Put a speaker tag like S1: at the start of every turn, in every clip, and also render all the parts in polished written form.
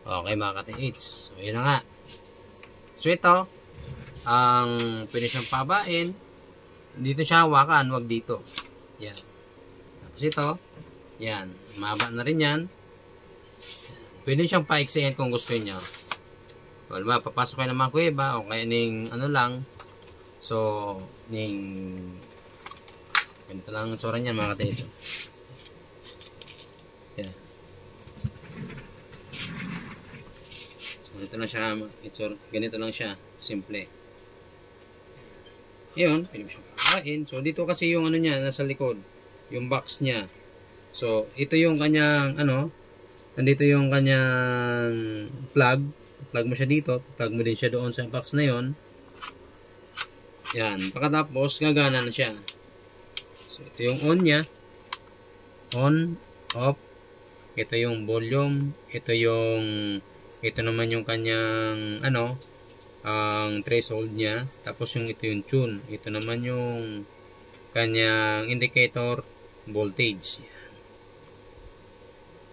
S1: Okay mga ka-TH. So yun na nga. So ito, ang pwede siyang pabain. Dito siya hawakan, wag dito. Yan. Tapos ito, yan. Mahaba na rin yan. Pwede siyang paiksiin kung gusto niya. So, diba, papasok kayo ng mga kuweba o kaya ning ano lang. So, ning ganito lang ang tsura niyan mga ka-TH. Yan. Ganito lang siya, ganito lang siya, simple. Yun, pwede mo siyang kakain. So, dito kasi yung ano niya, nasa likod, yung box niya. So, ito yung kanyang, nandito yung kanyang plug. Plug mo siya dito, plug mo din siya doon sa box na yon. Yan, pagkatapos, gagana na siya. So, ito yung on niya. On, off. Ito yung volume. Ito naman yung kanyang ang threshold niya. Tapos ito yung tune. Ito naman yung kanyang indicator voltage. Yan.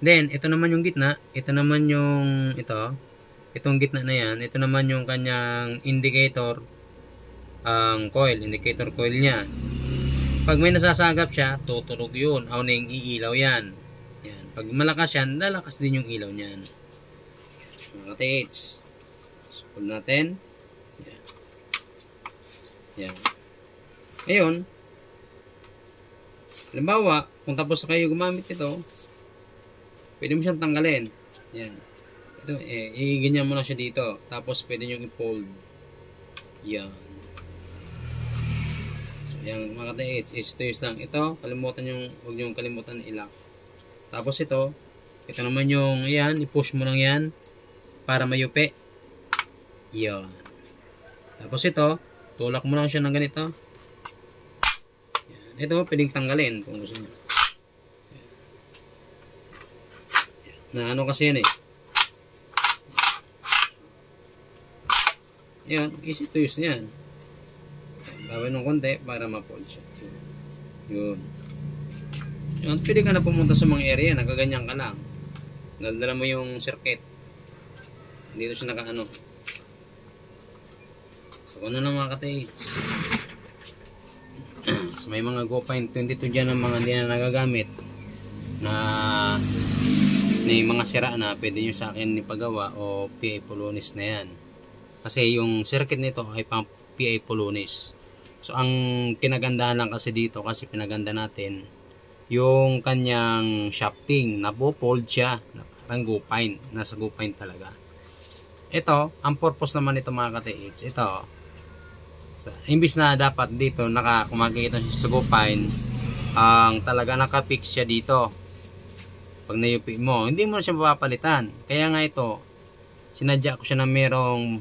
S1: Then ito naman yung gitna. Ito naman yung itong gitna na yan. Ito naman yung kanyang indicator coil, indicator coil niya. Pag may nasasagap siya, tuturog yun. Auning iilaw yan. Yan. Pag malakas yan, lalakas din yung ilaw niyan. Mga ka-TH. So, pull natin. Yan. Yan. Ngayon, halimbawa, kung tapos na kayo gumamit ito, pwede mo siyang tanggalin. Yan. Ito, i-ganyan mo na siya dito. Tapos, pwede nyo i-fold. Yan. So, yan, mga ka-TH, is lang. Ito, huwag nyo kalimutan i-lock. Tapos ito naman yung, yan, i-push mo lang yan. Para mayupi. Yan. Tapos ito, tulak mo lang siya ng ganito. Yan. Ito, pwedeng tanggalin kung gusto nyo. Yan. Na kasi yan eh. Yan, easy to use yan. Gawin ng konti para ma-fold siya. Yun. Yan, pwede ka na pumunta sa mga area, nagaganyan ka lang. Dala mo yung circuit. Dito siya naka-ano. So, ano na mga ka-TH. So, may mga GoPine 22 dyan ng mga hindi na nagagamit. Na mga sira na pwede nyo sa akin ipagawa o PA Polonis na yan. Kasi yung circuit nito ay pang PA Polonis. So, ang kinagandahan lang kasi dito, kasi pinaganda natin, yung kanyang shafting, napo-fold siya. Parang GoPine. Nasa GoPine talaga. Ito, ang purpose naman ito mga ka-TH, ito, imbis na dapat dito, kung makikita siya sa GoPine, talaga nakapix siya dito. Pag nayupi mo, hindi mo na siya mapapalitan. Kaya nga ito, sinadya ko siya na merong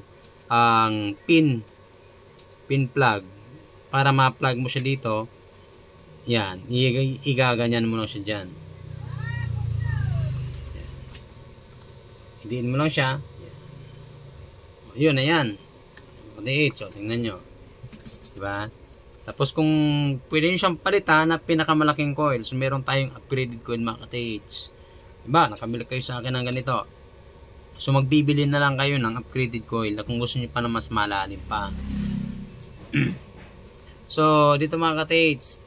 S1: pin plug, para ma-plug mo siya dito. Yan, igaganyan mo lang siya dyan. Hidiin mo lang siya. Yun na yan. So, tingnan nyo. Diba? Tapos kung pwede nyo siyang palitan na pinakamalaking coil. So, meron tayong upgraded coil mga ka-TH. Diba? Nakabili kayo sa akin ng ganito. So, magbibili na lang kayo ng upgraded coil na kung gusto nyo pa na mas malalim pa. So, dito mga ka-TH,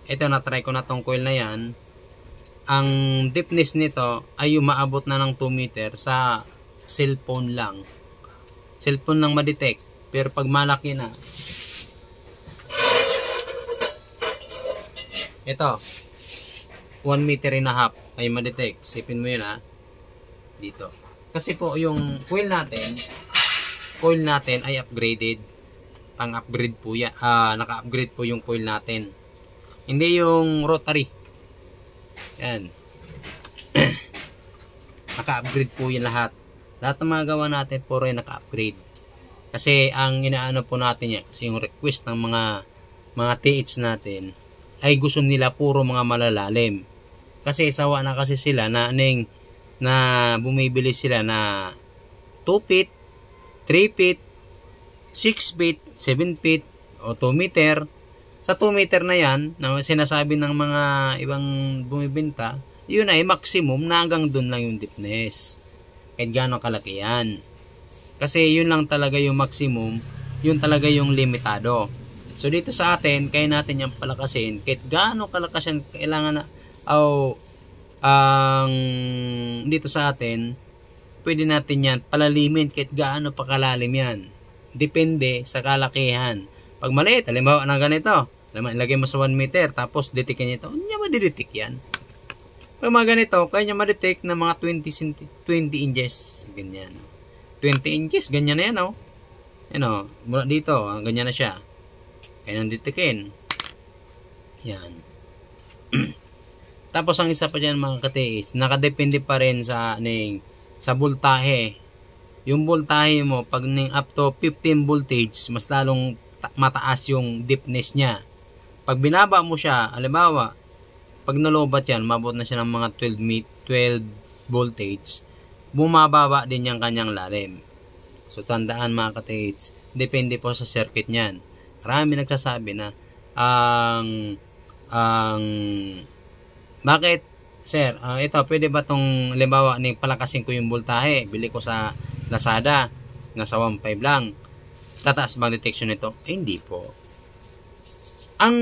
S1: ito na-try ko na tong coil na yan. Ang deepness nito ay umaabot na ng 2 meter sa cellphone lang. Cellphone lang ma-detect. Pero pag malaki na, ito 1 meter and a half ay ma-detect. Sipin mo yun ha. Dito. Kasi po yung coil natin ay upgraded. Pang-upgrade po yan. Naka-upgrade po yung coil natin. Hindi yung rotary. Yan. Naka-upgrade po yan lahat. Lahat ng mga gawa natin puro yung naka-upgrade. Kasi ang inaano po natin yan, kasi yung request ng mga TH natin ay gusto nila puro mga malalalim. Kasi sawa na kasi sila na bumibili sila na 2 feet, 3 feet, 6 feet, 7 feet, o 2 meter. Sa 2 meter na yan, na sinasabi ng mga ibang bumibenta, yun ay maximum na hanggang dun lang yung deepness. Kahit gaano kalaki yan. Kasi yun lang talaga yung maximum, yun talaga yung limitado. So dito sa atin, kaya natin yung palakasin, kahit gaano kalakas yan, kailangan na, dito sa atin, pwede natin yan palalimin kahit gaano pa kalalim yan. Depende sa kalakihan. Pag maliit, halimbawa na ganito, ilagay mo sa 1 meter, tapos detikin niya ito, hindi niya madidetek yan. Pag mga ganito, kaya niya madetect na mga 20 inches. Ganyan. 20 inches, ganyan na yan, oh. Yan, oh. Mula dito, ganyan na siya. Kaya nang detikin. Yan. Tapos, ang isa pa dyan, mga katiis, nakadepende pa rin sa voltahe. Yung voltahe mo, pag up to 15 voltage, mas lalong mataas yung deepness niya. Pag binaba mo siya, halimbawa, pag nalobat yan, mabot na siya ng mga 12 voltage, bumababa din yung kanyang lalim. So, tandaan mga katiis, depende po sa circuit niyan. Marami nagsasabi na, bakit, sir, ito, pwede ba itong, halimbawa, palakasin ko yung voltahe, bili ko sa Lazada, nasa 1.5 lang, tataas bang detection nito? Hindi po. Ang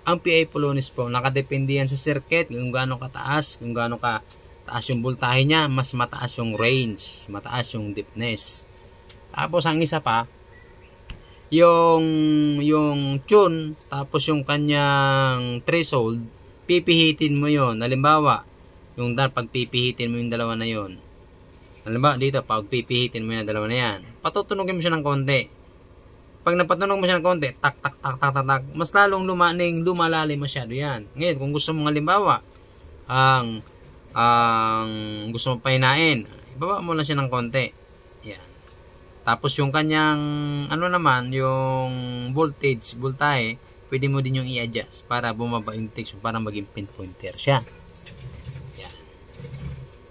S1: PA Polonis po, nakadepende yan sa circuit, kung gaano kataas, kung gaano kataas yung voltahe niya, mas mataas yung range, mataas yung deepness. Tapos ang isa pa, yung tune, tapos yung kanyang threshold, pipihitin mo yon. Halimbawa, pag pipihitin mo yung dalawa na yon. Halimbawa, dito, pag pipihitin mo yung dalawa na yan, patutunogin mo siya ng konti. Pag napatunog mo siya ng konti, tak, tak, tak, tak, tak, tak, mas lalong lumalalim masyado yan. Ngayon, kung gusto mong halimbawa, ang gusto mong pahinain, ibaba mo lang siya ng konti. Yan. Tapos yung kanyang, yung voltahe, pwede mo din yung i-adjust para bumaba yung detection, para maging pinpointer siya. Yan.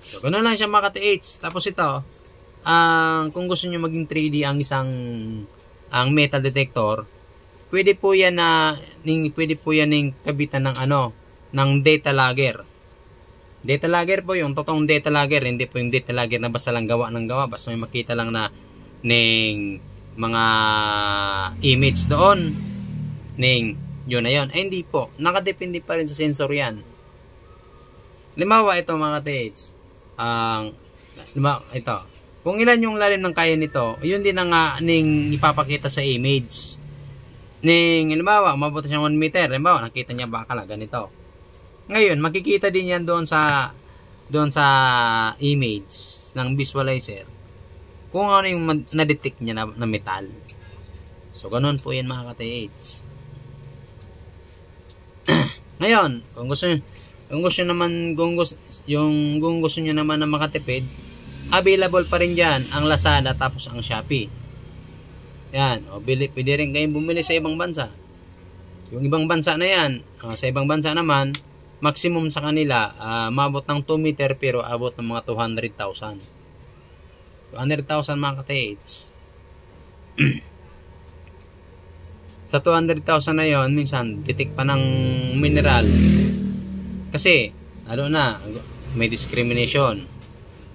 S1: So, ganoon lang siya mga ka-TH. Tapos ito, kung gusto nyo maging 3D ang metal detector, pwede po yan ng kabitan ng data logger. Data logger po yung totoong data logger, hindi po yung data logger na basta lang gawa ng gawa, basta may makita lang na ng mga image doon, yun na yun. Hindi po, nakadepende pa rin sa sensor yan. Halimbawa ito mga ka-TH, ito, kung ilan yung lalim ng kaya nito, yun din na nga ipapakita sa image. Halimbawa, umabot siya 1 meter. Halimbawa, nakita niya baka na ganito. Ngayon, makikita din yan doon sa image ng visualizer kung ano yung na-detect niya na metal. So, ganun po yan mga ka-TH. Ngayon, kung gusto niyo naman na makatipid, available pa rin dyan ang Lazada tapos ang Shopee. Yan, pwede rin kayong bumili sa ibang bansa. Yung ibang bansa na yan, sa ibang bansa naman, maximum sa kanila, mabot ng 2 meter pero abot ng mga 200,000. 200,000 mga ka-TH. Sa 200,000 na yon, minsan detect pa ng mineral. Kasi, may discrimination.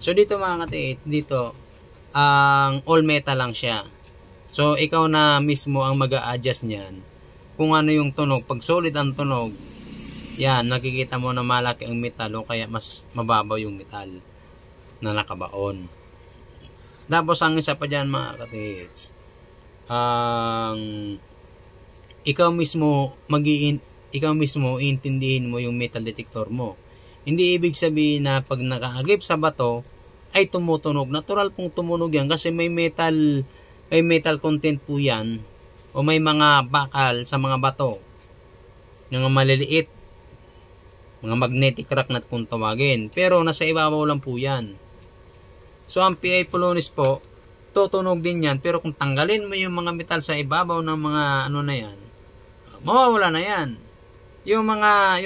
S1: So dito mga ka-TH, dito ang all metal lang siya. So ikaw na mismo ang mag-a-adjust niyan kung ano yung tunog. Pag solid ang tunog, yan, nakikita mo na malaki ang metal o kaya mas mababaw yung metal na nakabaon. Tapos ang isa pa dyan mga ka-TH, ikaw mismo iintindihin mo yung metal detector mo. Hindi ibig sabihin na pag nakaagip sa bato ay tumutunog. Natural pong tumunog yan kasi may metal content po yan o may mga bakal sa mga bato. Yung maliliit, mga magnetic rock na kung tawagin. Pero nasa ibabaw lang po yan. So ang PA Polonis po, tutunog din yan. Pero kung tanggalin mo yung mga metal sa ibabaw ng mga na yan, mawawala na yan. Yung mga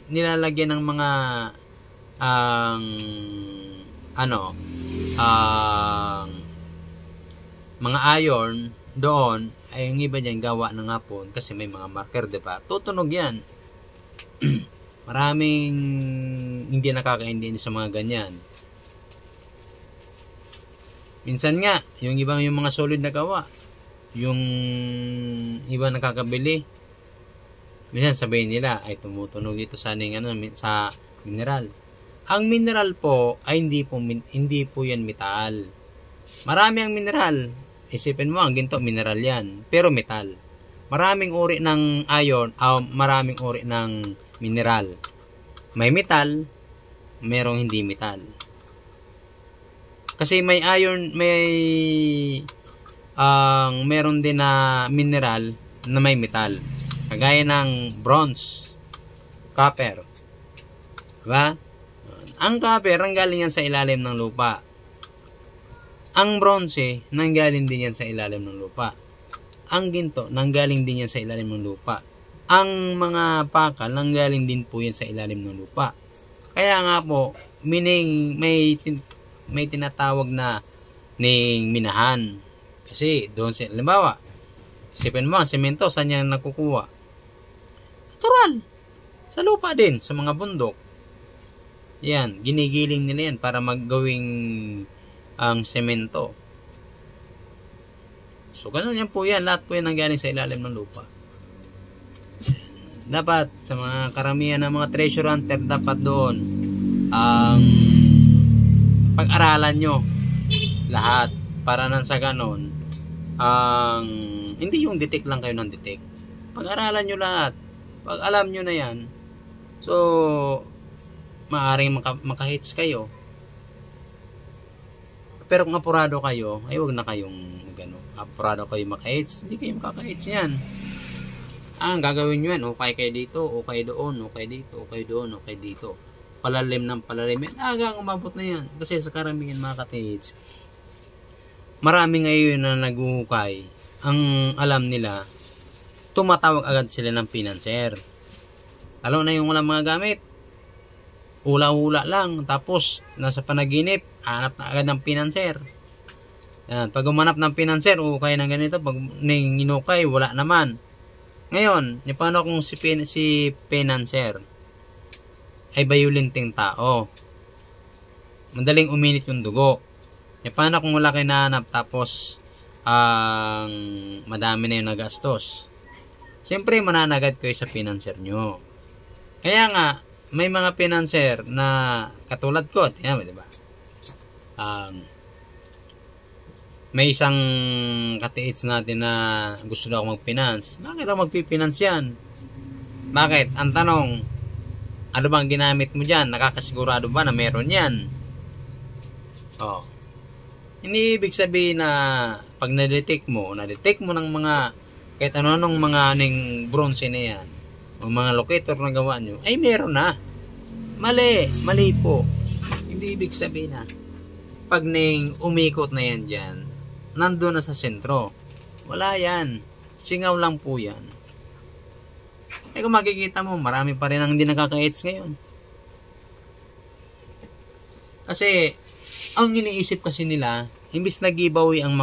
S1: nilalagyan ng mga mga iron doon, ay yung iba dyan gawa ng hapon kasi may mga marker, diba? Tutunog yan. Maraming hindi nakakaintindi sa mga ganyan. Minsan nga, yung ibang yung mga solid na gawa, yung iba nakakabili, minsan sabihin nila ay tumutunog dito sa sa mineral. Ang mineral po ay hindi po yan metal. Marami ang mineral. Isipin mo, ang ginto mineral yan, pero metal. Maraming uri ng iron, maraming uri ng mineral. May metal, merong hindi metal. Kasi may iron, meron din na mineral na may metal. Kagaya ng bronze, copper. Diba? Ang copper, nanggaling yan sa ilalim ng lupa. Ang bronze, nanggaling din yan sa ilalim ng lupa. Ang ginto, nanggaling din yan sa ilalim ng lupa. Ang mga pakal, nanggaling din po yan sa ilalim ng lupa. Kaya nga po, meaning may tinatawag na minahan. Kasi doon halimbawa, isipin mo, ang semento, saan yan nakukuha? Natural. Sa lupa din, sa mga bundok. Yan, ginigiling nila yan para maggawing ang semento. So, ganun yan po yan. Lahat po yan nanggaling sa ilalim ng lupa. Dapat, sa mga karamihan ng mga treasure hunter, dapat doon ang pag-aralan nyo lahat para nang sa ganon hindi yung detect lang kayo ng detect. Pag-aralan nyo lahat. Pag alam nyo na yan, so maaaring makahits kayo. Pero kung apurado kayo, ay wag na kayong gano. Apurado kayo makahits, hindi kayo makakahits yan. Ang gagawin nyo yan, okay kayo dito, okay doon, okay dito, okay doon, okay dito. Palalim ng palalim yan, hanggang umabot na yan. Kasi sa karamihan mga katihits, marami ngayon na naguhukay. Ang alam nila, tumatawag agad sila ng pinanser. Lalo na yung walang mga gamit. Hula-hula lang. Tapos, nasa panaginip, hanap na agad ng pinanser. Yan. Pag umanap ng pinanser, ukay ng ganito. Pag ninukay, wala naman. Ngayon, paano kung si pinanser ay bayulinting tao? Madaling uminit yung dugo. Paano kung wala kayo nahanap tapos madami na yung nagastos? Siyempre, mananagat kayo sa pinanser nyo. Kaya nga, may mga pinanser na katulad ko, yan, di ba? May isang katiits natin na gusto na ako mag-finance. Bakit ako mag-finance yan? Bakit? Ang tanong, ano bang ginamit mo dyan? Nakakasigurado ba na meron yan? Oh. Hindi ibig sabihin na pag na-detect mo ng mga kahit ano-anong mga aning bronze na yan, o mga locator na gawa nyo, ay meron na. Mali po. Hindi ibig sabihin na pag umikot na yan dyan, nandun na sa sentro. Wala yan. Singaw lang po yan. Eh kung makikita mo, marami pa rin ang hindi nakaka-hits ngayon. Kasi, ang iniisip kasi nila, imbis na giveaway ang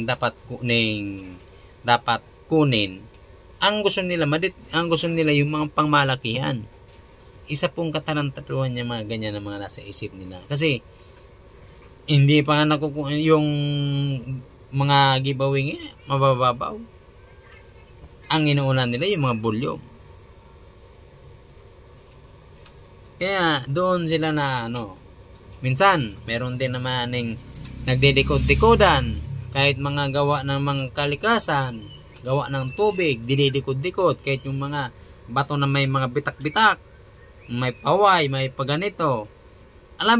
S1: dapat kunin, ang gusto nila yung mga pangmalakihan. Isa pong katarantatuhan niya mga ganyan na mga nasa isip nila. Kasi, hindi pa nga nakukuha yung mga giveaway nga, mabababaw. Ang inuuna nila yung mga bulyo. Kaya, doon sila na, minsan, meron din naman nagdidikod-dikodan, kahit mga gawa ng mga kalikasan, gawa ng tubig, dinidikod-dikod, kahit yung mga bato na may mga bitak-bitak, may paway, may paganito,